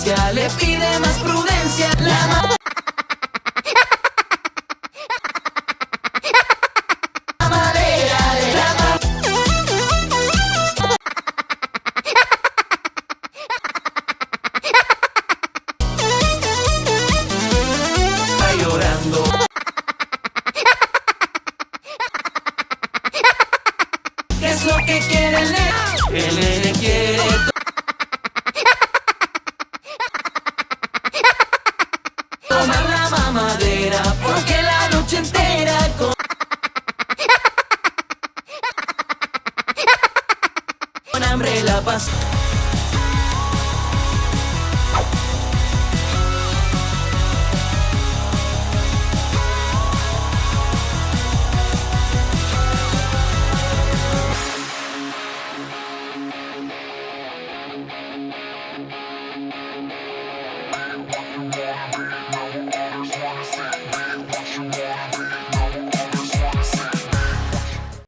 violencia, le pide más prudencia. La mamadera de la está llorando. ¿Qué es lo que quiere el nene? El nene quiere tomar la mamadera, porque la noche entera con hambre la pasa.